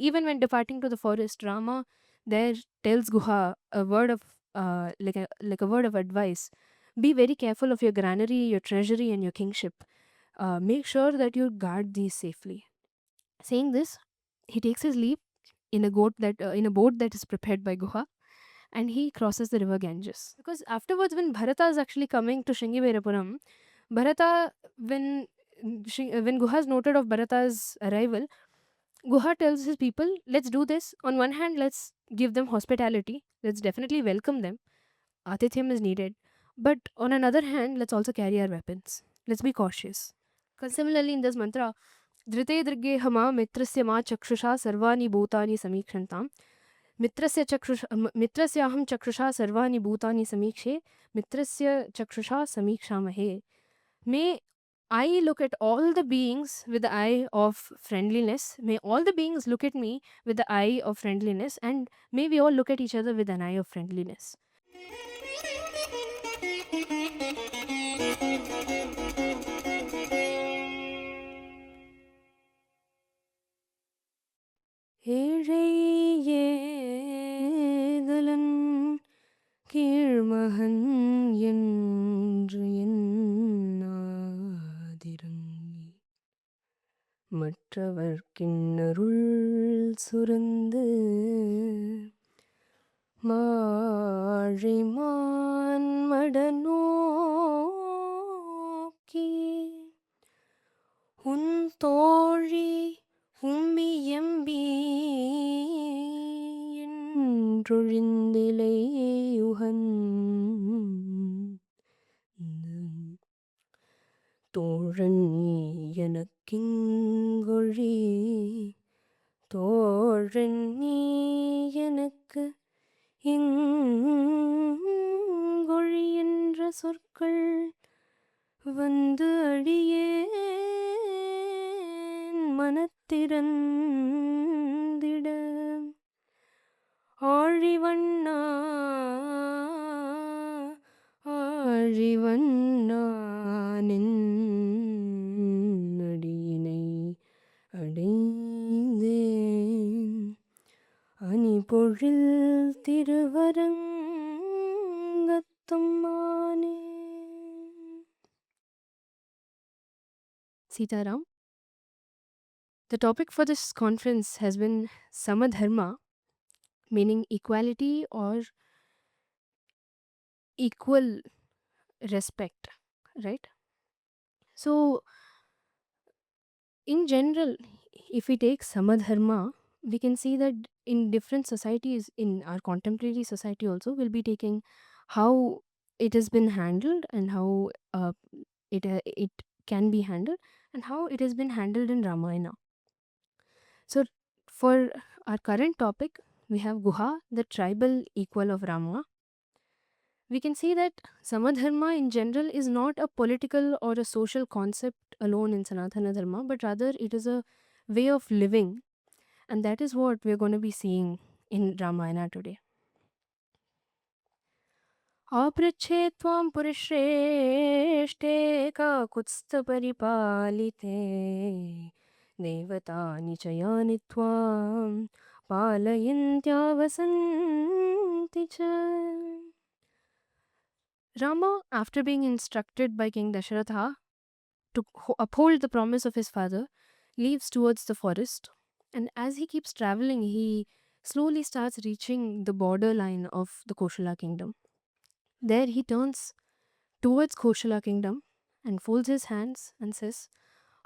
even when departing to the forest, Rama there tells Guha a word of like a word of advice. Be very careful of your granary, your treasury, and your kingship. Make sure that you guard these safely. Saying this, he takes his leave in a boat that is prepared by Guha, and he crosses the river Ganges. Because afterwards, when Bharata is actually coming to Shringiverapuram, Bharata, when Guha is noted of Bharata's arrival, Guha tells his people, let's do this. On one hand, let's give them hospitality. Let's definitely welcome them. Atithyam is needed. But on another hand, let's also carry our weapons. Let's be cautious. Because similarly in this mantra, Dhrite Drige Hama Mitrasya Ma Chakshusha Sarvani Bhutani Samikshantam. मित्रस्याहं चक्षुषा सर्वाणि भूतानि समीक्षे मित्रस्य चक्षुषा समीक्षामहे. May I look at all the beings with the eye of friendliness. May all the beings look at me with the eye of friendliness, and may we all look at each other with an eye of friendliness. ஏழையேதலன் கீழ்மகன் என்று எண்ணாதிருங்கி மற்றவர்க்கின்னருள் சுரந்து மாழிமான் மடநோக்கி உன் தோழி உம்மியம்பி என்றொழிந்திலையுகன் தோழன் நீ எனக்கிங்கொழி தோழன் நீ எனக்கு இங்கொழி என்ற சொற்கள் வந்து அடியேன் மனத்திறந்திட ஆழிவண்ணா ஆழிவண்ணா நின் அடியினை அடைந்தேன் அணிபொழில் திருவரங்கத்தும்மானே. Sitaram. The topic for this conference has been Samadharma, meaning equality or equal respect, right? So, in general, if we take Samadharma, we can see that in different societies, in our contemporary society also, we'll be taking how it has been handled and how it can be handled and how it has been handled in Ramayana. So, for our current topic, we have Guha, the tribal equal of Rama. We can see that Samadharma in general is not a political or a social concept alone in Sanatana Dharma, but rather it is a way of living. And that is what we're going to be seeing in Ramayana today. आपृच्छे त्वां पुरुश्रेष्ठे काकुत्स्थपरिपालिते देवतानि च यानि त्वां पालयन्त्यावसन्ति च. Rama, after being instructed by King Dasharatha to uphold the promise of his father, leaves towards the forest. And as he keeps traveling, he slowly starts reaching the borderline of the Koshala kingdom. There he turns towards Koshala kingdom and folds his hands and says,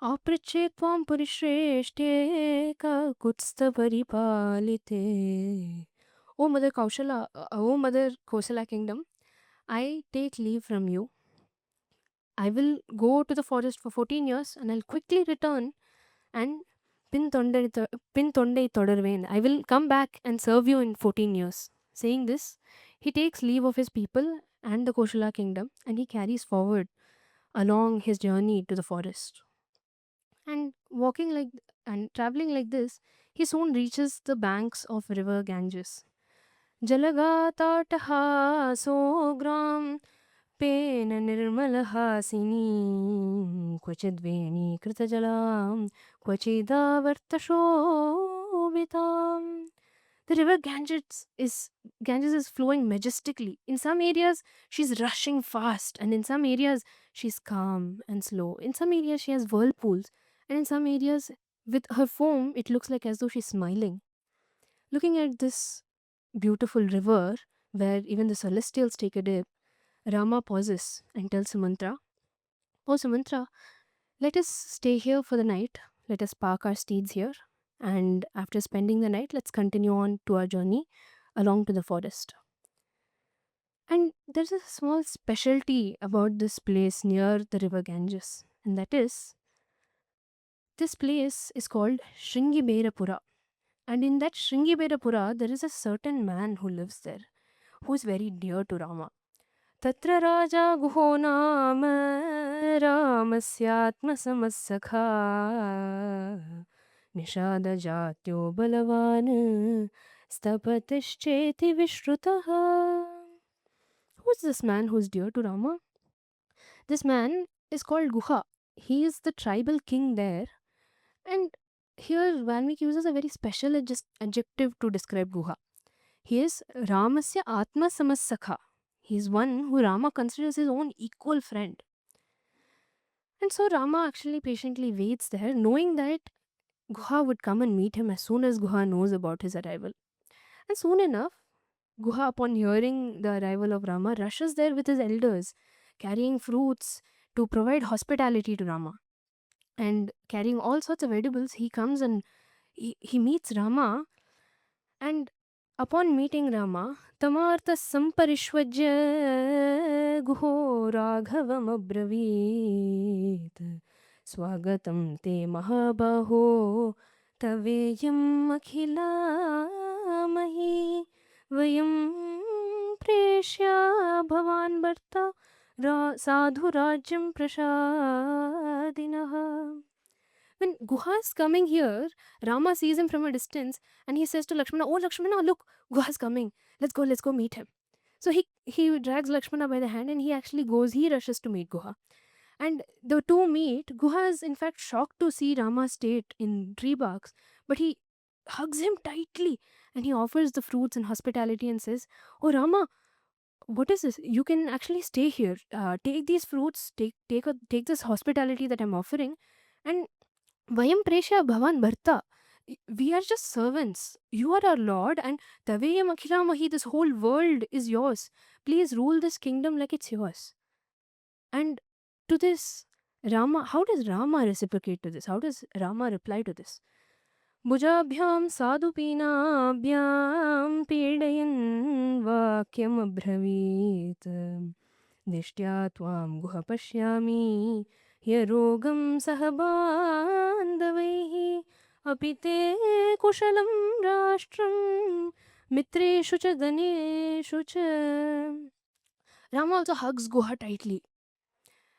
Apriche tvam purishreshte ka kutstha paripalite. O Mother Kaushala, O Mother Kosala kingdom, I take leave from you. I will go to the forest for 14 years and I'll quickly return and pin tondai todarven. I will come back and serve you in 14 years. Saying this, he takes leave of his people and the Koshala kingdom and he carries forward along his journey to the forest. And traveling like this, he soon reaches the banks of river Ganges. Jalagataṭaha sogram पेन निर्मलहासिनी क्वचिद्वेणी कृतजलां क्वचिदावर्तशोभिनीम्. Shobhitam. The river Ganges is flowing majestically. In some areas, she's rushing fast, and in some areas, she's calm and slow. In some areas, she has whirlpools, and in some areas, with her foam, it looks like as though she's smiling. Looking at this beautiful river, where even the celestials take a dip, Rama pauses and tells Sumantra, "Oh, Sumantra, let us stay here for the night. Let us park our steeds here. And after spending the night, let's continue on to our journey along to the forest." And there's a small specialty about this place near the river Ganges, and that is this place is called Shringiberapura. And in that Shringiberapura, there is a certain man who lives there, who is very dear to Rama. तत्र राजा गुहो नाम रामस्यात्मसमस्सखा निषादजात्यो बलवान् स्तपतिश्चेति विश्रुतः. Who's this man who's dear to Rama? This man is called Guha. He is the tribal king there. And here Valmiki uses a very special adjective to describe Guha. He is Ramasya Atma Samassakha. He is one who Rama considers his own equal friend. And so Rama actually patiently waits there, knowing that Guha would come and meet him as soon as Guha knows about his arrival. And soon enough, Guha, upon hearing the arrival of Rama, rushes there with his elders, carrying fruits to provide hospitality to Rama. And carrying all sorts of edibles, he comes and he meets Rama. And upon meeting Rama, Tamartha Samparishwajya Guho Raghavam Abravit Swagatam Te Mahabaho Taveyam Akhilamahi Vayam Preshya Bhavan Bharta Sadhu Rajyam Prashadinaha. When Guha is coming here, Rama sees him from a distance and he says to Lakshmana, "Oh Lakshmana, look, Guha is coming. Let's go meet him." So he drags Lakshmana by the hand and he rushes to meet Guha. And the two meet. Guha is in fact shocked to see Rama state in tree barks, but he hugs him tightly and he offers the fruits and hospitality and says, "Oh Rama, what is this? You can actually stay here. Take these fruits, take this hospitality that I'm offering, and Vayam Presha Bhavan Bharta. We are just servants. You are our Lord, and Taveyam Akhilamahi, this whole world is yours. Please rule this kingdom like it's yours." And to this, how does Rama reciprocate to this? How does Rama reply to this? Bhujabhyam sadupinabhyam pidayan vakyam abhravit dishtya tvam guha pashyami ह्यरोगं सह बान्धवैः अपि ते कुशलं राष्ट्रं मित्रेषु च धनेषु च. Rama also hugs Guha tightly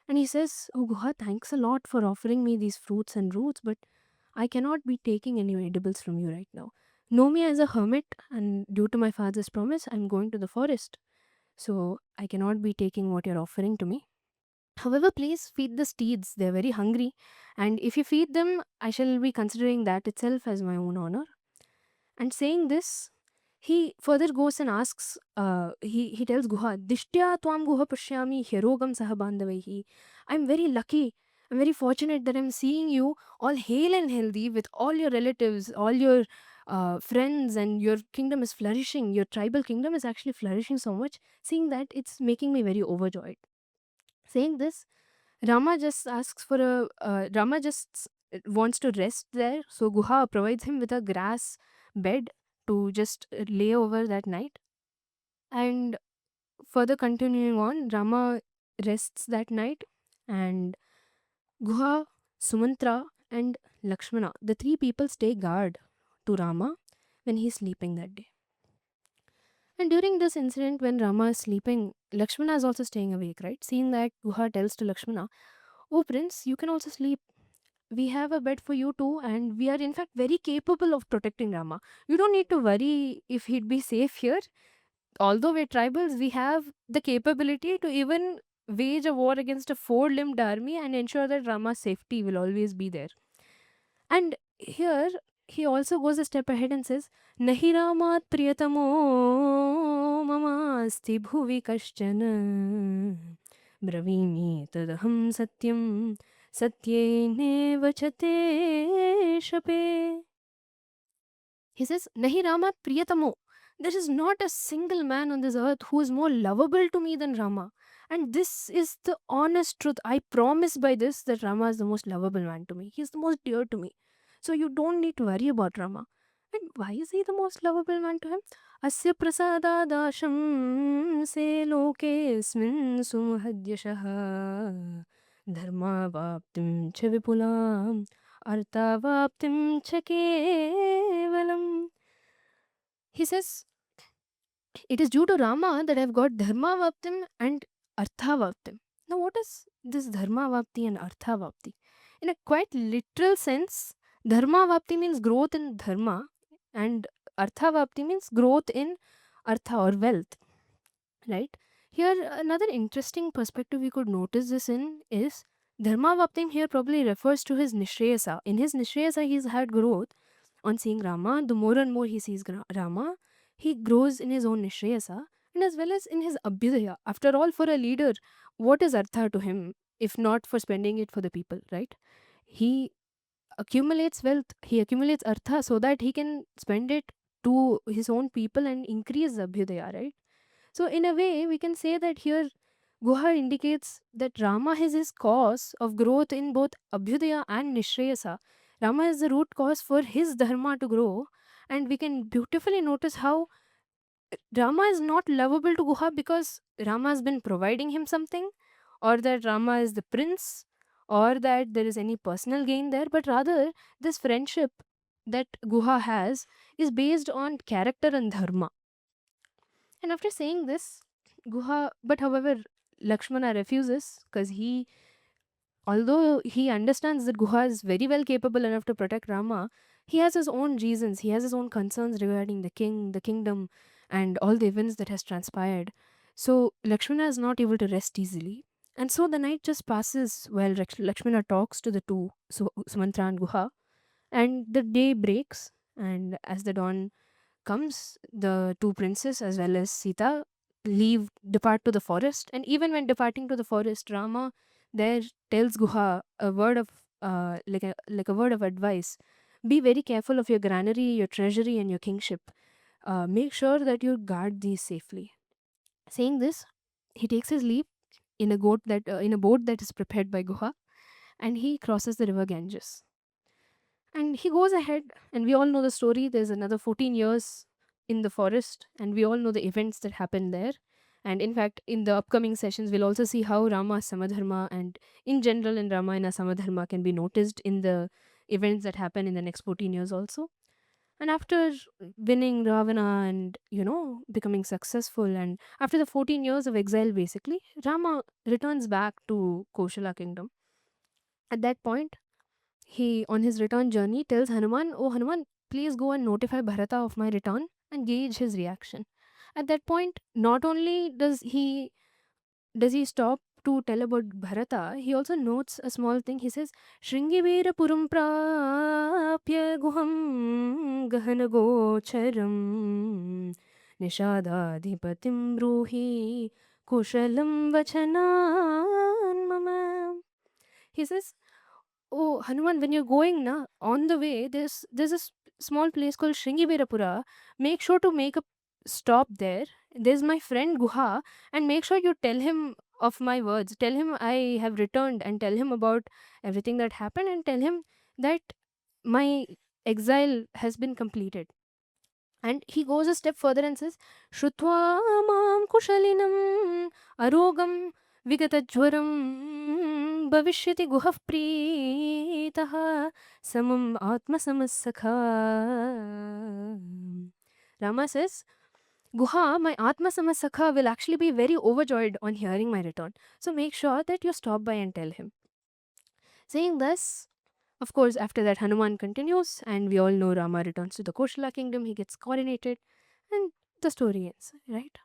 and he says, "Oh Guha, thanks a lot for offering me these fruits and roots, but I cannot be taking any edibles from you right now. Know me as a hermit, and due to my father's promise, I'm going to the forest. So I cannot be taking what you're offering to me. However, please feed the steeds. They're very hungry. And if you feed them, I shall be considering that itself as my own honor." And saying this, he further goes and asks, he tells Guha, "Dishtya tvam guha pashyami herogam sahabandavaihi." I'm very lucky. I'm very fortunate that I'm seeing you all hale and healthy with all your relatives, all your friends, and your kingdom is flourishing. Your tribal kingdom is actually flourishing so much. Seeing that, it's making me very overjoyed. Saying this, Rama just wants to rest there. So Guha provides him with a grass bed to just lay over that night. And further continuing on, Rama rests that night, and Guha, Sumantra, and Lakshmana, the three people stay guard to Rama when he's sleeping that day. And during this incident, when Rama is sleeping, Lakshmana is also staying awake, right? Seeing that, Guha tells to Lakshmana, "Oh, Prince, you can also sleep. We have a bed for you too, and we are in fact very capable of protecting Rama. You don't need to worry if he'd be safe here. Although we're tribals, we have the capability to even wage a war against a four-limbed army and ensure that Rama's safety will always be there." And here, he also goes a step ahead and says, Nahi Ramat Priyatamo Mamasti Bhuvi Kaschana Bravimi Tadaham Satyam Satyene Vachate Shape. He says, Nahi Ramat Priyatamo. There is not a single man on this earth who is more lovable to me than Rama. And this is the honest truth. I promise by this that Rama is the most lovable man to me. He is the most dear to me. So you don't need to worry about Rama. And why is he the most lovable man to him? Asya prasadadasham se lokesmin sumhadyashaha dharma vaptim cha vipulam artavaptim cha kevalam. He says, it is due to Rama that I've got Dharma Vaptim and Artha Vaptim. Now, what is this Dharma Vapti and Artha Vapti? In a quite literal sense, Dharma Vapti means growth in Dharma, and Artha Vapti means growth in Artha or wealth, right? Here, another interesting perspective we could notice this in is Dharma Vaptim here probably refers to his Nishreyasa. In his Nishreyasa, he's had growth on seeing Rama. The more and more he sees Rama, he grows in his own Nishreyasa and as well as in his Abhyudaya. After all, for a leader, what is Artha to him if not for spending it for the people, right? He accumulates wealth, he accumulates Artha so that he can spend it to his own people and increase Abhyudaya, right? So, in a way, we can say that here Guha indicates that Rama is his cause of growth in both Abhyudaya and Nishreyasa. Rama is the root cause for his dharma to grow, and we can beautifully notice how Rama is not lovable to Guha because Rama has been providing him something, or that Rama is the prince, or that there is any personal gain there, but rather this friendship that Guha has is based on character and dharma. And after saying this, but however, Lakshmana refuses because although he understands that Guha is very well capable enough to protect Rama, he has his own reasons, he has his own concerns regarding the king, the kingdom, and all the events that has transpired. So Lakshmana is not able to rest easily. And so the night just passes while Lakshmana talks to the two, Sumantra and Guha, and the day breaks. And as the dawn comes, the two princes as well as Sita depart to the forest. And even when departing to the forest, Rama there tells Guha a word of like a word of advice. Be very careful of your granary, your treasury, and your kingship. Make sure that you guard these safely. Saying this, he takes his leave in a boat that is prepared by Guha, and he crosses the river Ganges. And he goes ahead, and we all know the story. There's another 14 years in the forest, and we all know the events that happen there. And in fact, in the upcoming sessions, we'll also see how Rama Samadharma and in general in Ramayana Samadharma can be noticed in the events that happen in the next 14 years also. And after winning Ravana and, becoming successful, and after the 14 years of exile, basically, Rama returns back to Koshala kingdom. At that point, he, on his return journey, tells Hanuman, "Oh Hanuman, please go and notify Bharata of my return and gauge his reaction." At that point, not only does he stop to tell about Bharata, he also notes a small thing. He says, "Shringivera puram prapya guham gahana gocharam nishadadipatim bruhi kushalam vachanan mama." He says, "Oh, Hanuman, when you're going na on the way, there's a small place called Shringiberapura. Make sure to make a stop there. There's my friend Guha, and make sure you tell him of my words. Tell him I have returned, and tell him about everything that happened, and tell him that my exile has been completed." And he goes a step further and says, Shrutva mam kushalinam arogam vigatajwaram bhavishyati guhaf preetah samam atma samasakha. Rama says, Guha, my Atma Samasakha, will actually be very overjoyed on hearing my return. So make sure that you stop by and tell him. Saying this, of course, after that, Hanuman continues, and we all know Rama returns to the Koshala kingdom. He gets coronated, and the story ends, right?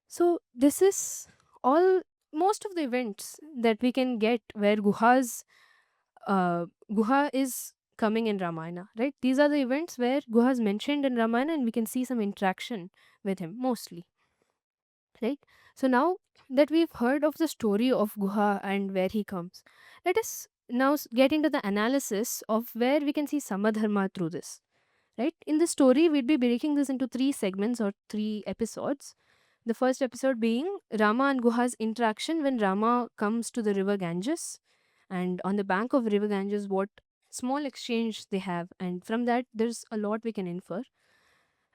So, this is all most of the events that we can get where Guha is coming in Ramayana, right? These are the events where Guha is mentioned in Ramayana, and we can see some interaction with him mostly, right? So now that we've heard of the story of Guha and where he comes, let us now get into the analysis of where we can see Samadharma through this, right? In the story, we'd be breaking this into three segments or three episodes. The first episode being Rama and Guha's interaction when Rama comes to the river Ganges, and on the bank of river Ganges, what small exchange they have, and from that, there's a lot we can infer.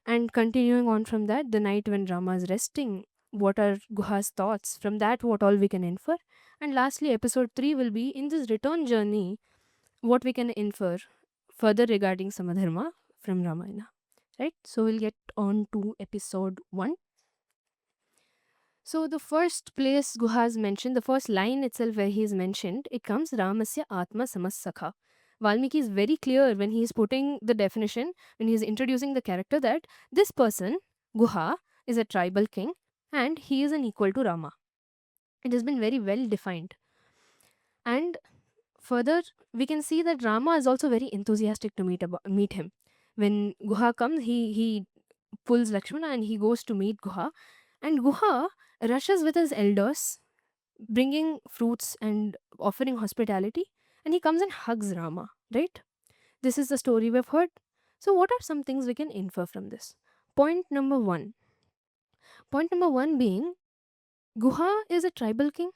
And continuing on from that, the night when Rama is resting, what are Guha's thoughts? From that, what all we can infer. And lastly, episode 3 will be in this return journey, what we can infer further regarding Samadharma from Ramayana. Right? So we'll get on to episode 1. So the first place Guha is mentioned, the first line itself where he is mentioned, it comes Ramasya Atma Samassakha. Valmiki is very clear when he is putting the definition, when he is introducing the character, that this person, Guha, is a tribal king and he is an equal to Rama. It has been very well defined. And further, we can see that Rama is also very enthusiastic to meet him. When Guha comes, he pulls Lakshmana and he goes to meet Guha. And Guha rushes with his elders, bringing fruits and offering hospitality. And he comes and hugs Rama, right? This is the story we've heard. So, what are some things we can infer from this? Point number one. Point number one being Guha is a tribal king,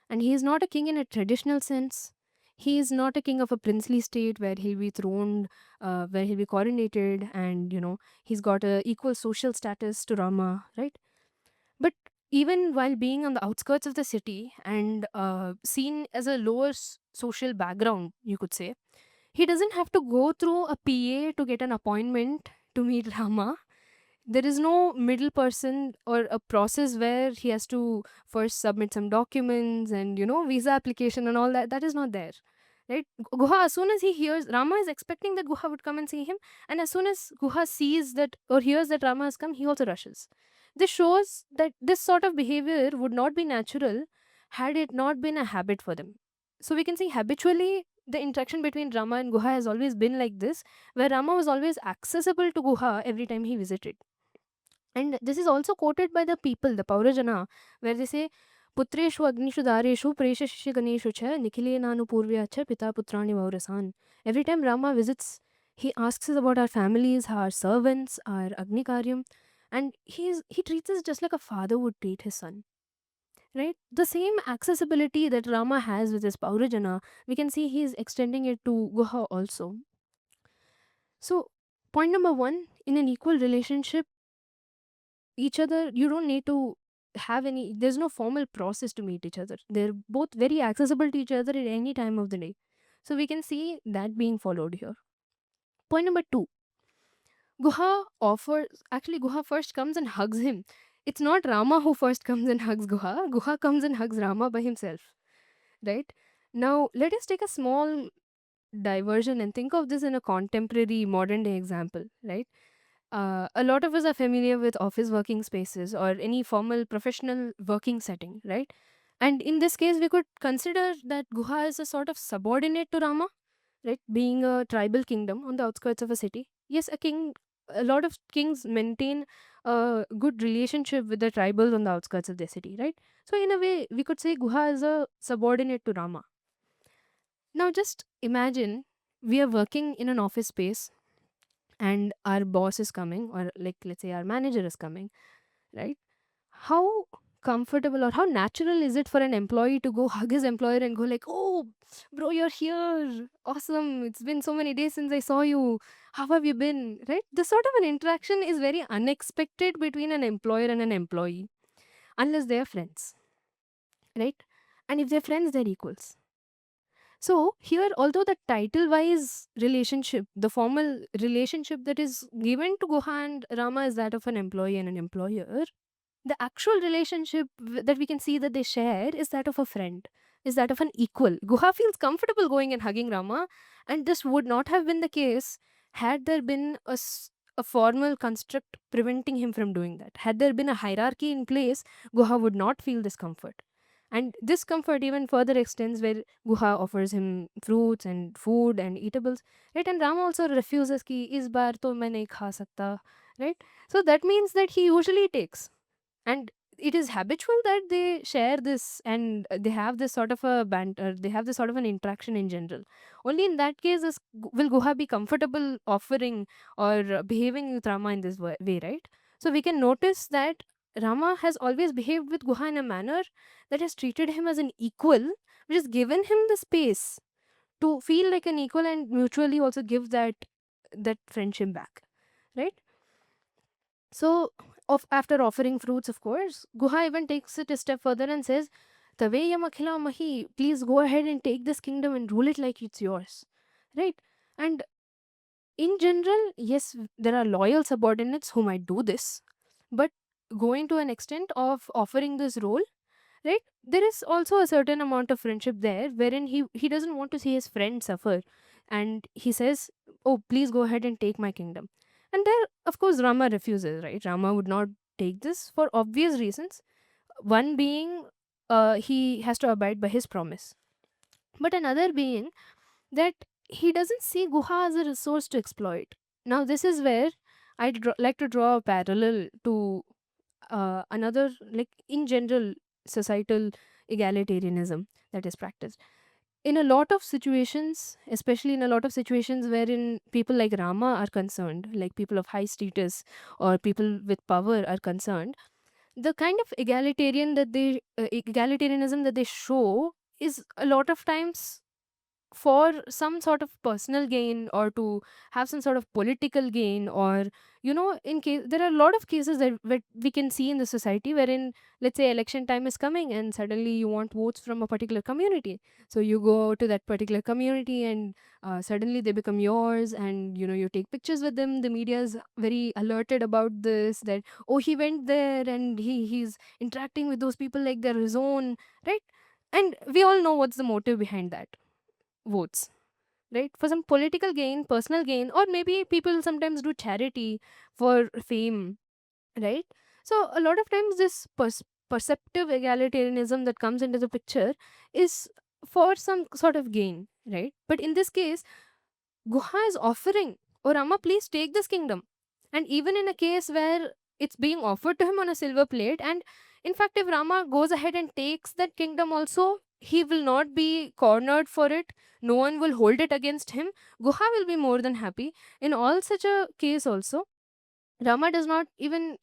and he is not a king in a traditional sense. He is not a king of a princely state where he'll be throned, where he'll be coronated, and he's got a equal social status to Rama, right? But even while being on the outskirts of the city and seen as a lower social background, you could say, he doesn't have to go through a PA to get an appointment to meet Rama. There is no middle person or a process where he has to first submit some documents and visa application and all that. That is not there, right? Guha, as soon as he hears, Rama is expecting that Guha would come and see him, and as soon as Guha sees that or hears that Rama has come, he also rushes. This shows that this sort of behavior would not be natural had it not been a habit for them. So we can see habitually the interaction between Rama and Guha has always been like this, where Rama was always accessible to Guha every time he visited. And this is also quoted by the people, the Paurajana, where they say, Putreshu Agnishu Dareshu Presha Ganeshu Cha Nikhile Nanu Purvya Cha Pita Putrani Vaurasan. Every time Rama visits, he asks us about our families, our servants, our Agni Karyam, and he treats us just like a father would treat his son. Right? The same accessibility that Rama has with his Paurajana, we can see he is extending it to Guha also. So, point number one, in an equal relationship, each other, you don't need to have any, there's no formal process to meet each other. They're both very accessible to each other at any time of the day. So we can see that being followed here. Point number two, Guha first comes and hugs him. It's not Rama who first comes and hugs Guha comes and hugs Rama by himself, right? Now let us take a small diversion and think of this in a contemporary modern day example, right? A lot of us are familiar with office working spaces or any formal professional working setting, right? And in this case, we could consider that Guha is a sort of subordinate to Rama, right? Being a tribal kingdom on the outskirts of a city. Yes, a lot of kings maintain a good relationship with the tribals on the outskirts of their city, right? So, in a way, we could say Guha is a subordinate to Rama. Now, just imagine we are working in an office space and our boss is coming, or like let's say our manager is coming, right? How comfortable or how natural is it for an employee to go hug his employer and go like, oh bro, you're here, awesome, it's been so many days since I saw you, how have you been, right? This sort of an interaction is very unexpected between an employer and an employee, unless they are friends, right? And if they're friends, they're equals. So here, although the title-wise relationship, the formal relationship that is given to Guha and Rama is that of an employee and an employer, the actual relationship that we can see that they share is that of a friend, is that of an equal. Guha feels comfortable going and hugging Rama, and this would not have been the case had there been a formal construct preventing him from doing that. Had there been a hierarchy in place, Guha would not feel discomfort. And this comfort even further extends where Guha offers him fruits and food and eatables, right? And Rama also refuses ki is bar to main nahi kha sakta, right? So that means that he usually takes, and it is habitual that they share this, and they have this sort of a banter, they have this sort of an interaction in general. Only in that case will Guha be comfortable offering or behaving with Rama in this way, right? So we can notice that Rama has always behaved with Guha in a manner that has treated him as an equal, which has given him the space to feel like an equal and mutually also give that friendship back, right? So, after offering fruits, of course, Guha even takes it a step further and says, Taveya Makhila Mahi, please go ahead and take this kingdom and rule it like it's yours. Right? And in general, yes, there are loyal subordinates who might do this, but going to an extent of offering this role, right? There is also a certain amount of friendship there wherein he doesn't want to see his friend suffer, and he says, oh, please go ahead and take my kingdom. And there, of course, Rama refuses, right? Rama would not take this for obvious reasons. One being, he has to abide by his promise, but another being that he doesn't see Guha as a resource to exploit. Now this is where like to draw a parallel to another, like in general, societal egalitarianism that is practiced in a lot of situations, especially in a lot of situations wherein people like Rama are concerned, like people of high status or people with power are concerned. The kind of egalitarianism that they show is a lot of times for some sort of personal gain, or to have some sort of political gain, or in case there are a lot of cases that we can see in the society wherein, let's say, election time is coming and suddenly you want votes from a particular community, so you go to that particular community and suddenly they become yours, and you take pictures with them. The media is very alerted about this, that oh, he went there and he's interacting with those people like they're his own, right? And we all know what's the motive behind that: votes, right? For some political gain, personal gain, or maybe people sometimes do charity for fame, right? So a lot of times this perceptive egalitarianism that comes into the picture is for some sort of gain, right? But in this case, Guha is offering, oh Rama, please take this kingdom. And even in a case where it's being offered to him on a silver plate, and in fact, if Rama goes ahead and takes that kingdom also, he will not be cornered for it. No one will hold it against him. Guha will be more than happy. In all such a case, also, Rama does not even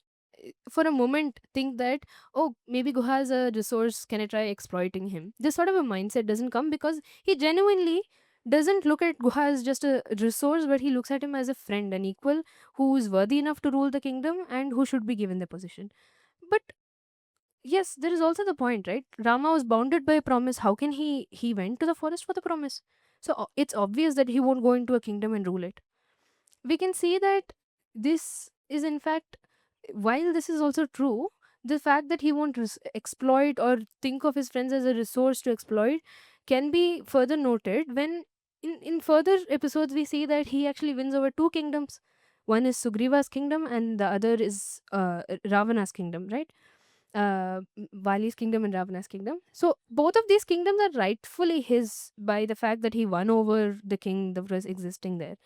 for a moment think that, oh, maybe Guha is a resource, can I try exploiting him? This sort of a mindset doesn't come because he genuinely doesn't look at Guha as just a resource, but he looks at him as a friend, an equal who is worthy enough to rule the kingdom and who should be given the position. But yes, there is also the point, right? Rama was bounded by a promise. How can he went to the forest for the promise? So it's obvious that he won't go into a kingdom and rule it. We can see that this is in fact, while this is also true, the fact that he won't exploit or think of his friends as a resource to exploit can be further noted when in further episodes we see that he actually wins over two kingdoms. One is Sugriva's kingdom and the other is Ravana's kingdom, right? Vali's kingdom and Ravana's kingdom. So both of these kingdoms are rightfully his by the fact that he won over the king that was existing there,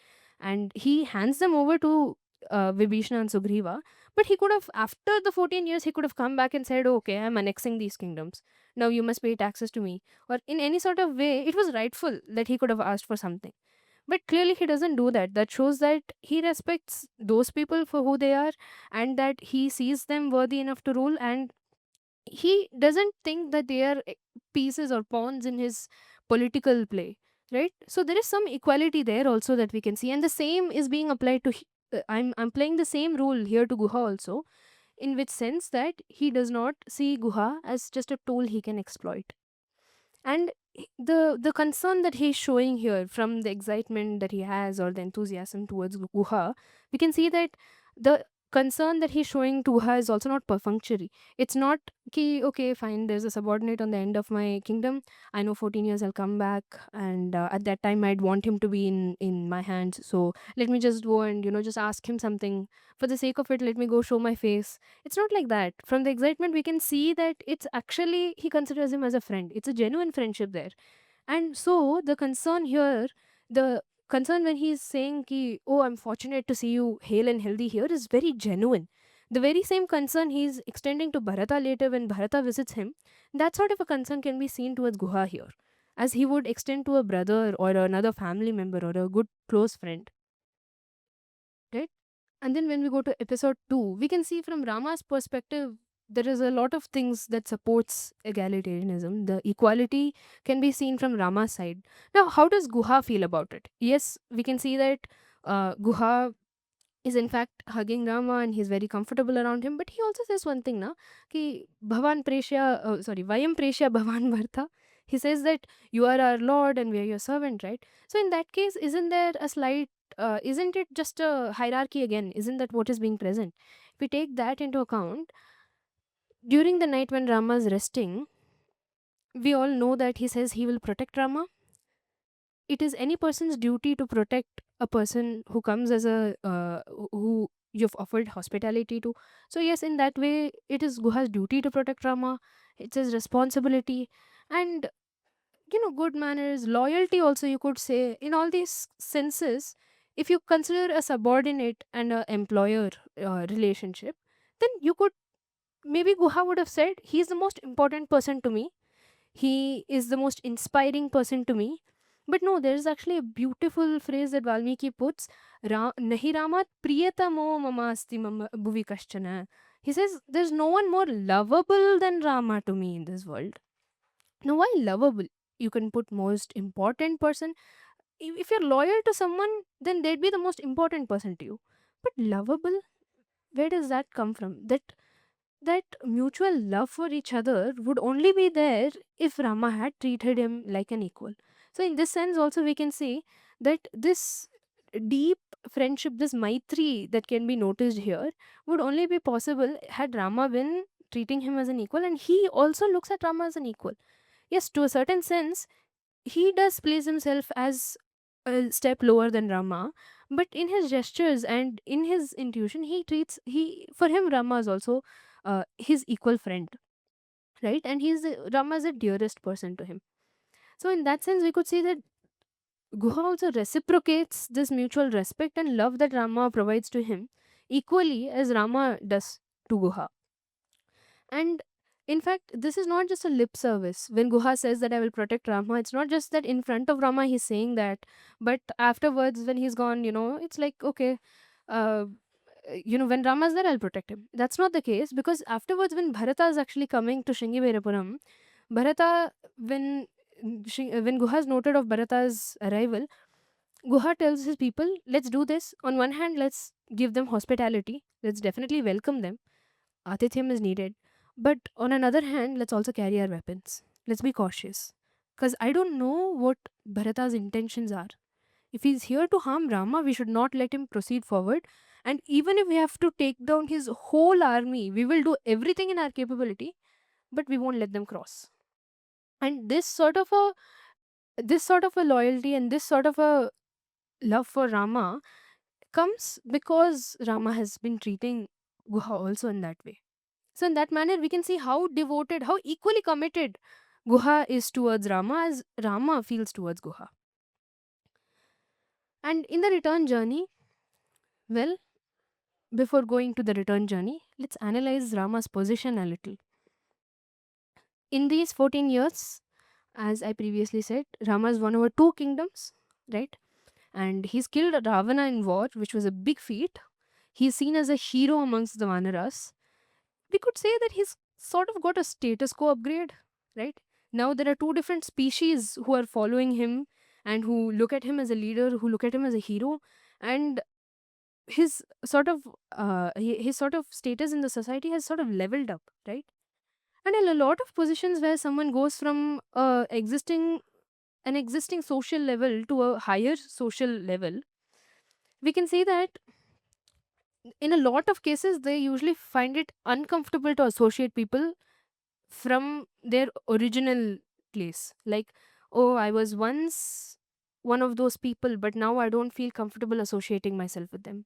and he hands them over to Vibhishana and Sugriva. But he could have, after the 14 years, he could have come back and said, oh, "Okay, I'm annexing these kingdoms. Now you must pay taxes to me." Or in any sort of way, it was rightful that he could have asked for something. But clearly, he doesn't do that. That shows that he respects those people for who they are, and that he sees them worthy enough to rule, and he doesn't think that they are pieces or pawns in his political play, right? So there is some equality there also that we can see, and the same is being applied to I'm playing the same role here to Guha also, in which sense that he does not see Guha as just a tool he can exploit. And the concern that he's showing here, from the excitement that he has or the enthusiasm towards Guha, we can see that the concern that he's showing to her is also not perfunctory. It's not ki, okay, fine, there's a subordinate on the end of my kingdom. I know 14 years I'll come back, and at that time I'd want him to be in my hands. So let me just go and just ask him something for the sake of it. Let me go show my face. It's not like that. From the excitement, we can see that it's actually he considers him as a friend. It's a genuine friendship there. And so the concern here, the concern when he's saying ki, oh, I'm fortunate to see you hale and healthy here, is very genuine. The very same concern he's extending to Bharata later when Bharata visits him, that sort of a concern can be seen towards Guha here, as he would extend to a brother or another family member or a good close friend, right? And then when we go to episode 2, we can see from Rama's perspective, there is a lot of things that supports egalitarianism. The equality can be seen from Rama's side. Now, how does Guha feel about it? Yes, we can see that Guha is in fact hugging Rama and he's very comfortable around him. But he also says one thing, na, ki Bhavan Preshya, sorry, Vayam Preshya Bhavan Bharta. He says that you are our lord and we are your servant, right? So in that case, isn't there a slight, isn't it just a hierarchy again? Isn't that what is being present? If we take that into account, during the night when Rama is resting, we all know that he says he will protect Rama. It is any person's duty to protect a person who comes as a who you've offered hospitality to. So yes, in that way it is Guha's duty to protect Rama. It's his responsibility. And good manners, loyalty also, you could say, in all these senses. If you consider a subordinate and a employer relationship, then you could, maybe Guha would have said, he's the most important person to me, he is the most inspiring person to me. But no, there is actually a beautiful phrase that Valmiki puts, Nahi Ramat Priyatamo Mama Asti Mama Bhuvi Kaschana. He says, there's no one more lovable than Rama to me in this world. Now, why lovable? You can put most important person. If you're loyal to someone, then they'd be the most important person to you. But lovable, where does that come from? That mutual love for each other would only be there if Rama had treated him like an equal. So, in this sense, also we can say that this deep friendship, this Maitri that can be noticed here, would only be possible had Rama been treating him as an equal, and he also looks at Rama as an equal. Yes, to a certain sense, he does place himself as a step lower than Rama, but in his gestures and in his intuition, for him Rama is also his equal friend, right? And Rama is the dearest person to him. So in that sense, we could say that Guha also reciprocates this mutual respect and love that Rama provides to him equally as Rama does to Guha. And in fact, this is not just a lip service. When Guha says that I will protect Rama, it's not just that in front of Rama he's saying that, but afterwards when he's gone, it's like, okay, uh, when Rama's there, I'll protect him. That's not the case, because afterwards, when Bharata is actually coming to Shringiverapuram, Bharata, when Guha is noted of Bharata's arrival, Guha tells his people, let's do this. On one hand, let's give them hospitality. Let's definitely welcome them. Atithyam is needed. But on another hand, let's also carry our weapons. Let's be cautious. Because I don't know what Bharata's intentions are. If he's here to harm Rama, we should not let him proceed forward. And even if we have to take down his whole army, we will do everything in our capability, but we won't let them cross. And this sort of a loyalty and this sort of a love for Rama comes because Rama has been treating Guha also in that way. So in that manner, we can see how devoted, how equally committed Guha is towards Rama as Rama feels towards Guha. And in the return journey, well, before going to the return journey, let's analyze Rama's position a little. In these 14 years, as I previously said, Rama has won over two kingdoms, right? And he's killed Ravana in war, which was a big feat. He's seen as a hero amongst the Vanaras. We could say that he's sort of got a status quo upgrade, right? Now there are two different species who are following him and who look at him as a leader, who look at him as a hero, and his sort of status in the society has sort of leveled up, right? And in a lot of positions where someone goes from an existing social level to a higher social level, we can say that in a lot of cases they usually find it uncomfortable to associate people from their original place. Like, oh, I was once one of those people, but now I don't feel comfortable associating myself with them.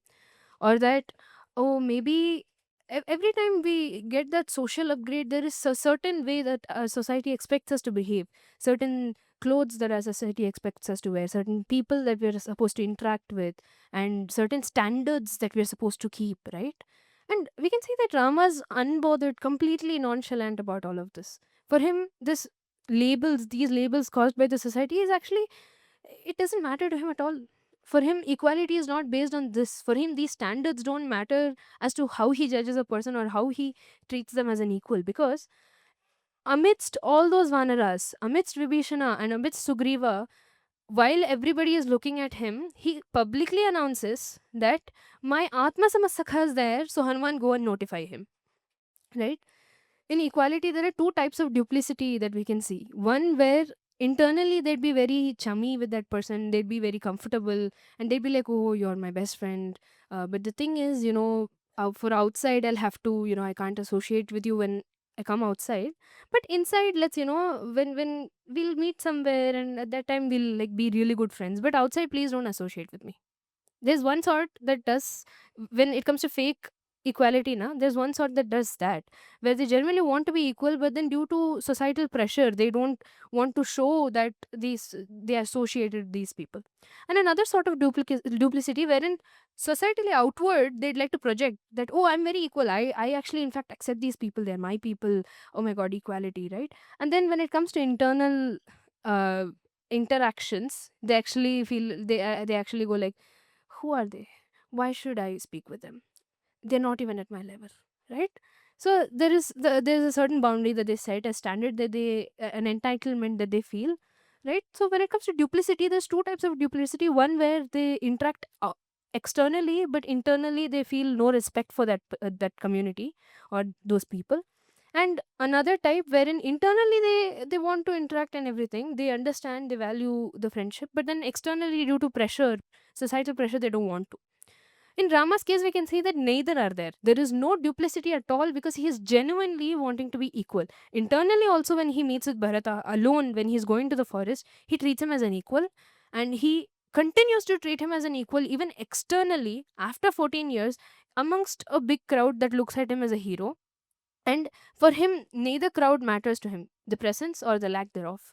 Or that, oh, maybe every time we get that social upgrade, there is a certain way that our society expects us to behave, certain clothes that our society expects us to wear, certain people that we're supposed to interact with, and certain standards that we're supposed to keep, right? And we can see that Rama's unbothered, completely nonchalant about all of this. For him, these labels caused by the society is actually, it doesn't matter to him at all. For him, equality is not based on this. For him, these standards don't matter as to how he judges a person or how he treats them as an equal. Because amidst all those Vanaras, amidst Vibhishana and amidst Sugriva, while everybody is looking at him, he publicly announces that my Atma Samasakha is there, so Hanuman, go and notify him. Right? In equality, there are two types of duplicity that we can see. One where internally they'd be very chummy with that person, they'd be very comfortable, and they'd be like, oh, you're my best friend. But the thing is, for outside, I'll have to, I can't associate with you when I come outside. But inside, let's, when we'll meet somewhere, and at that time we'll like be really good friends. But outside, please don't associate with me. There's one sort that does, when it comes to fake equality now, there's one sort that does that, where they generally want to be equal, but then due to societal pressure they don't want to show that they associated these people. And another sort of duplicity wherein societally outward they'd like to project that, oh, I'm very equal, I actually in fact accept these people, they're my people, oh my god, equality, right? And then when it comes to internal uh interactions, they actually feel they actually go like, who are they? Why should I speak with them? They're not even at my level, right? So there's a certain boundary that they set, a standard that an entitlement that they feel, right? So when it comes to duplicity, there's two types of duplicity. One where they interact externally, but internally they feel no respect for that community or those people. And another type wherein internally they want to interact and everything, they understand, they value the friendship, but then externally due to pressure, societal pressure, they don't want to. In Rama's case, we can see that neither are there. There is no duplicity at all because he is genuinely wanting to be equal. Internally, also, when he meets with Bharata alone, when he's going to the forest, he treats him as an equal, and he continues to treat him as an equal even externally after 14 years amongst a big crowd that looks at him as a hero. And for him, neither crowd matters to him, the presence or the lack thereof.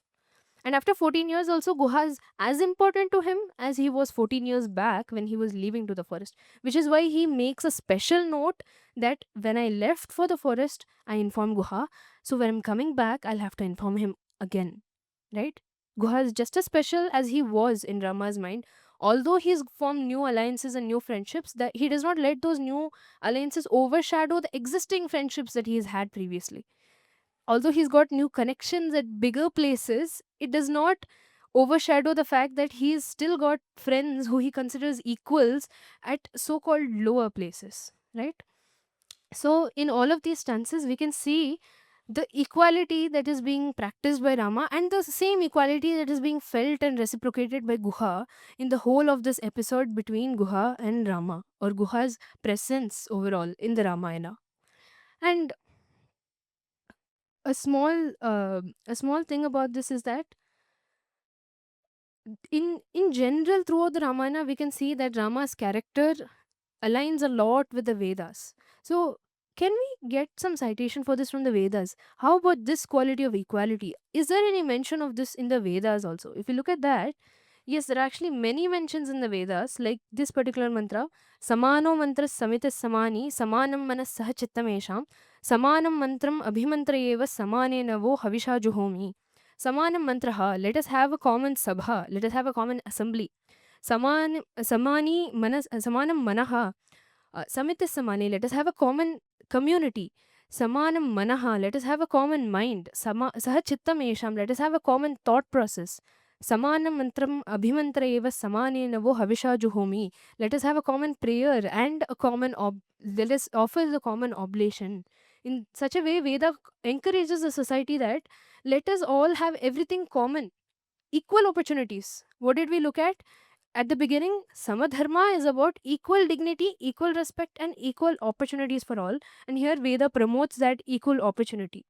And after 14 years, also, Guha is as important to him as he was 14 years back when he was leaving to the forest. Which is why he makes a special note that when I left for the forest, I informed Guha. So when I'm coming back, I'll have to inform him again. Right? Guha is just as special as he was in Rama's mind. Although he's formed new alliances and new friendships, that he does not let those new alliances overshadow the existing friendships that he has had previously. Although he's got new connections at bigger places, it does not overshadow the fact that he's still got friends who he considers equals at so called lower places, right? So, in all of these stances, we can see the equality that is being practiced by Rama and the same equality that is being felt and reciprocated by Guha in the whole of this episode between Guha and Rama, or Guha's presence overall in the Ramayana. And a small thing about this is that in general throughout the Ramayana we can see that Rama's character aligns a lot with the Vedas. So can we get some citation for this from the Vedas? How about this quality of equality? Is there any mention of this in the Vedas also? If you look at that, yes, there are actually many mentions in the Vedas, like this particular mantra: Samano mantra samitas samani, samanam manas sahachittamesham, samanam mantram abhimantrayeva samane navo havisha juhomi. Samanam mantraha, let us have a common sabha, let us have a common assembly. Samanam manaha, Samitis samani, let us have a common community. Samanam manaha, let us have a common mind. Sahachittam esham, let us have a common thought process. Samanam mantram abhimantra eva samane navo havisha juhomi. Let us have a common prayer and a let us offer the common oblation. In such a way, Veda encourages a society that let us all have everything common, equal opportunities. What did we look at? at the beginning, Samadharma is about equal dignity, equal respect, and equal opportunities for all. And here Veda promotes that equal opportunity.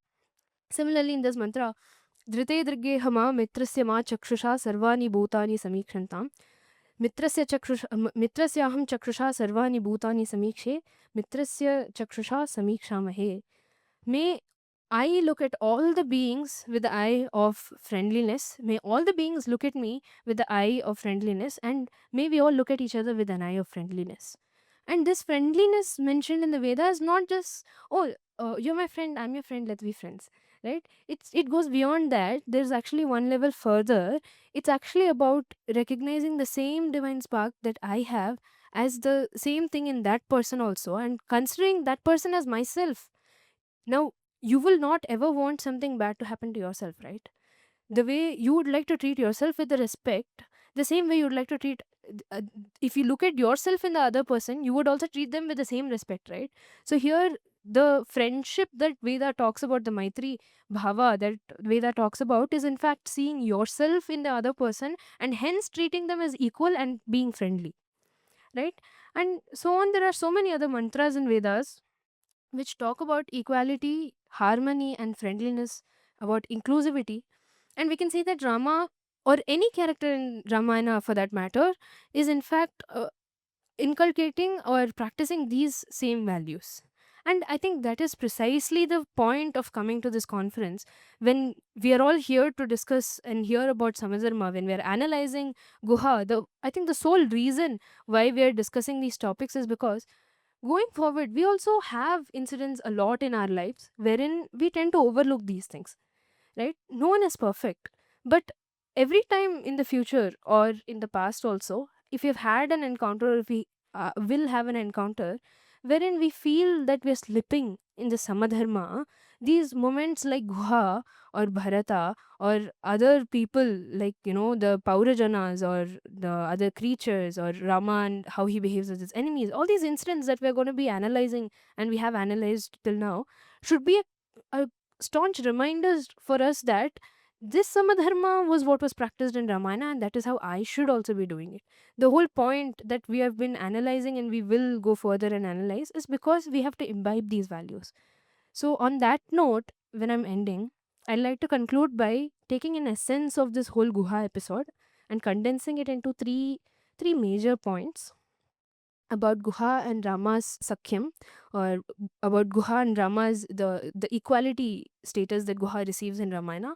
Similarly, in this mantra, Dhrite Drige Hama Mitrasya Ma Chakshusha Sarvani Bhutani Samikshantam. मित्रस्याहं चक्षुषा सर्वाणि भूतानि समीक्षे मित्रस्य चक्षुषा समीक्षामहे. May I look at all the beings with the eye of friendliness. May all the beings look at me with the eye of friendliness, and may we all look at each other with an eye of friendliness. And this friendliness mentioned in the Vedas is not just, oh, you're my friend, I'm your friend, let's be friends, right? It goes beyond that. There's actually one level further. It's actually about recognizing the same divine spark that I have as the same thing in that person also, and considering that person as myself. Now, you will not ever want something bad to happen to yourself, right? The way you would like to treat yourself with the respect, the same way you would like to treat, uh, if you look at yourself in the other person, you would also treat them with the same respect, right? So here, the friendship that Veda talks about, the Maitri Bhava that Veda talks about, is in fact seeing yourself in the other person and hence treating them as equal and being friendly, right? And so on. There are so many other mantras in Vedas which talk about equality, harmony, and friendliness, about inclusivity. And we can see that Rama, or any character in Ramayana for that matter, is in fact inculcating or practicing these same values. And I think that is precisely the point of coming to this conference, when we are all here to discuss and hear about Samadharma, when we are analyzing Guha. I think the sole reason why we are discussing these topics is because going forward, we also have incidents a lot in our lives wherein we tend to overlook these things, right? No one is perfect. But every time in the future or in the past also, if you've had an encounter, or if we will have an encounter wherein we feel that we're slipping in the Samadharma, these moments like Guha or Bharata or other people, like, the Paurajanas or the other creatures, or Rama and how he behaves with his enemies, all these incidents that we're going to be analyzing and we have analyzed till now, should be a staunch reminders for us that this Samadharma was what was practiced in Ramayana, and that is how I should also be doing it. The whole point that we have been analyzing and we will go further and analyze is because we have to imbibe these values. So, on that note, when I'm ending, I'd like to conclude by taking an essence of this whole Guha episode and condensing it into three major points about Guha and Rama's Sakhyam, or about Guha and Rama's the equality status that Guha receives in Ramayana.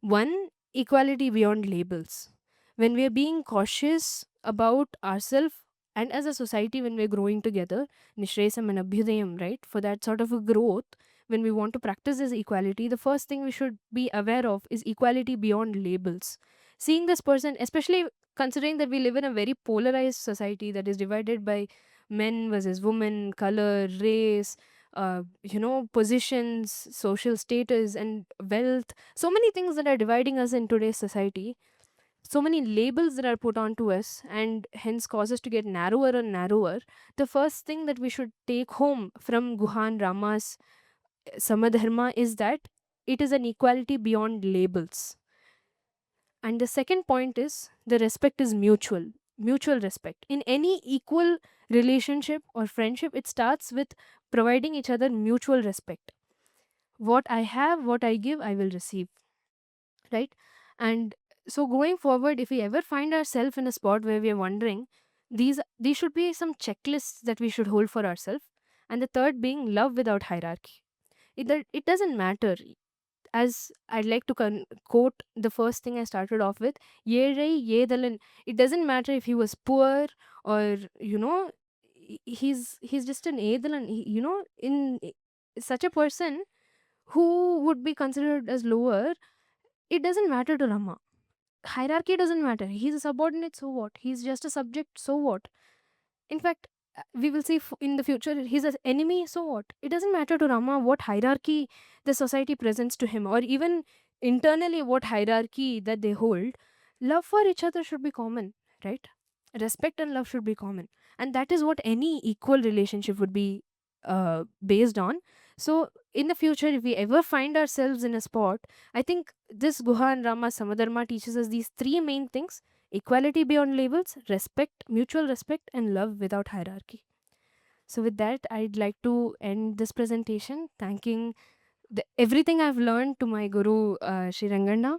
One, equality beyond labels. When we are being cautious about ourselves and as a society, when we're growing together, Nishresam and Abhyudayam, right? For that sort of a growth, when we want to practice this equality, the first thing we should be aware of is equality beyond labels. Seeing this person, especially considering that we live in a very polarized society that is divided by men versus women, color, race, positions, social status, and wealth, so many things that are dividing us in today's society, so many labels that are put onto us, and hence cause us to get narrower and narrower. The first thing that we should take home from Guhan Rama's Samadharma is that it is an equality beyond labels. And the second point is the respect is mutual respect. In any equal relationship or friendship, it starts with providing each other mutual respect. What I have, what I give, I will receive, right? And so going forward, if we ever find ourselves in a spot where we are wondering, these should be some checklists that we should hold for ourselves. And the third being love without hierarchy. It doesn't matter, as I'd like to quote the first thing I started off with, ye rai ye dalan. It doesn't matter if he was poor, or he's just an edalan. In such a person who would be considered as lower, it doesn't matter to Rama. Hierarchy doesn't matter. He's a subordinate, so what? He's just a subject, so what? In fact, we will see in the future, he's an enemy, so what? It doesn't matter to Rama what hierarchy the society presents to him, or even internally what hierarchy that they hold. Love for each other should be common, right? Respect and love should be common. And that is what any equal relationship would be based on. So, in the future, if we ever find ourselves in a spot, I think this Guha and Rama Samadharma teaches us these three main things. equality beyond labels, respect, mutual respect, and love without hierarchy. So, with that, I'd like to end this presentation thanking everything I've learned to my guru, Shri Rangana,